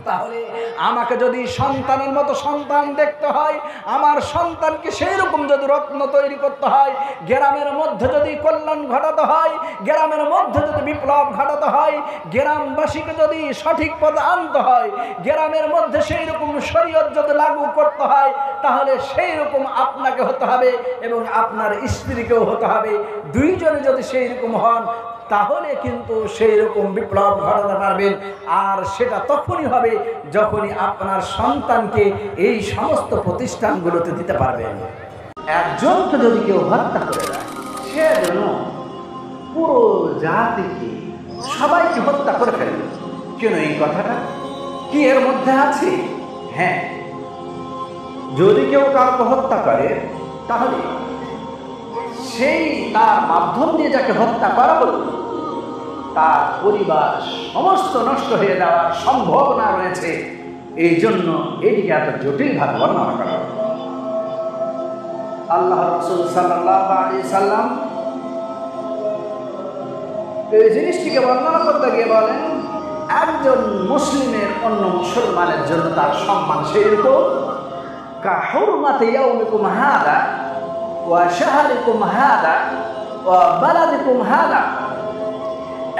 তাহলে আমাকে যদি সন্তানের মতো সন্তান দেখতে হয়, আমার সন্তানকে সেই রকম যদি রত্ন তৈরি করতে হয়, গ্রামের মধ্যে যদি কল্যাণ ঘটাতে হয়, গ্রামের মধ্যে যদি বিপ্লব ঘটাতে হয়, গ্রামবাসীকে যদি সঠিক পথে আনতে হয়, গ্রামের মধ্যে সেই রকম শরীয়ত যদি লাগু করতে হয়, তাহলে সেই রকম আপনাকে হতে হবে এবং আপনার স্ত্রীকেও হতে হবে। দুইজনে যদি সেই রকম হন, তাহলে কিন্তু সেই রকম বিপ্লব ঘটাতে পারবেন। আর সেটা তখনই হবে যখনই আপনার সন্তানকে এই সমস্ত প্রতিষ্ঠানগুলোতে দিতে পারবেন। একজনকে যদি কেউ হত্যা করে দেয়, সে যেন পুরো জাতিকে, সবাইকে হত্যা করে ফেলবে। কেন এই কথাটা কি এর মধ্যে আছে? হ্যাঁ, যদি কেউ কাউকে হত্যা করে, তাহলে সেই তার মাধ্যম দিয়ে যাকে হত্যা করা হলো, তার পরিবার সমস্ত নষ্ট হয়ে যাওয়ার সম্ভাবনা রয়েছে। এই জন্য এটিকে এত জটিলভাবে বর্ণনা করা হয়। আল্লাহ রাসূল সাল্লাল্লাহু আলাইহি সাল্লাম এই জিনিসটিকে বর্ণনা করতে গিয়ে বলেন, একজন মুসলিমের অন্য মুসলমানের জন্য তার সম্মান সেইরকম কা হুরমাতি ইয়াউমিকুম হাদা ওয়া শাহরিকুম হাদা ওয়া বালাদিকুম হাদা।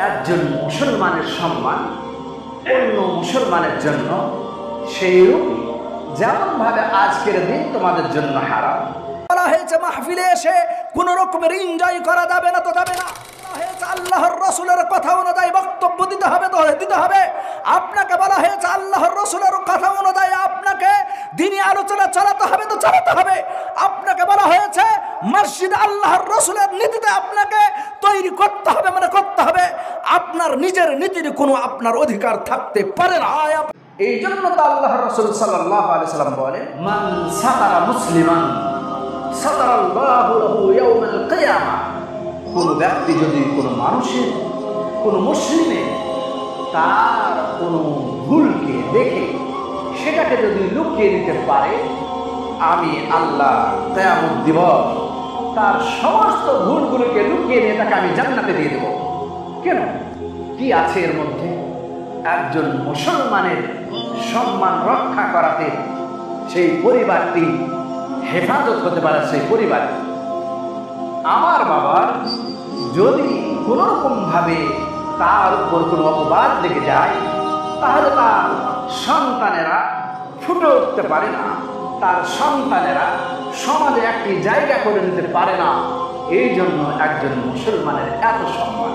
একজন মুসলমানের সম্মান অন্য মুসলমানের জন্য সেইরূপই যেমনভাবে আজকের দিন তোমাদের জন্য হারাম। বলা হয়েছে মাহফিলে এসে কোন রকমের এনজয় করা যাবে না, তো যাবে না। আল্লাহর রাসূলের কথা অনুযায়ী বক্তব্য দিতে হবে, তো দিতে হবে। আপনাকে বলা হয়েছে আল্লাহর রাসূলের কথা অনুযায়ী আপনাকে দ্বীনি আলোচনা চালাতে হবে, তো চালাতে হবে। আপনাকে বলা হয়েছে মসজিদ আল্লাহর রাসূলের নীতিতে আপনাকে তৈরি করতে হবে, মানে করতে হবে। আপনার নিজের নীতির কোনো আপনার অধিকার থাকতে পারে না। এই জন্য তো আল্লাহর রাসূল সাল্লাল্লাহু আলাইহি সাল্লাম বলেন, মান সাতারা মুসলিমান সাতারাল্লাহু লাহু ইয়াউমাল কিয়ামা। কোন ব্যক্তি যদি কোনো মানুষের, কোনো মুসলিমের তার কোনো ভুলকে দেখে সেটাকে যদি লুকিয়ে দিতে পারে, আমি আল্লাহ কিয়ামত দিবস তার সমস্ত ভুলগুলোকে লুকিয়ে নিয়ে তাকে আমি জান্নাতে দিয়ে দেব। কেন? কি আছে এর মধ্যে? একজন মুসলমানের সম্মান রক্ষা করাতে সেই পরিবারটি হেফাজত হতে পারে। সেই পরিবার, আমার বাবার যদি কোনো রকমভাবে তার উপর কোনো অপবাদ লেগে যায়, তাহলে তার সন্তানেরা ফুটে উঠতে পারে না, তার সন্তানেরা সমাজে একটি জায়গা করে নিতে পারে না। এই জন্য একজন মুসলমানের এত সম্মান।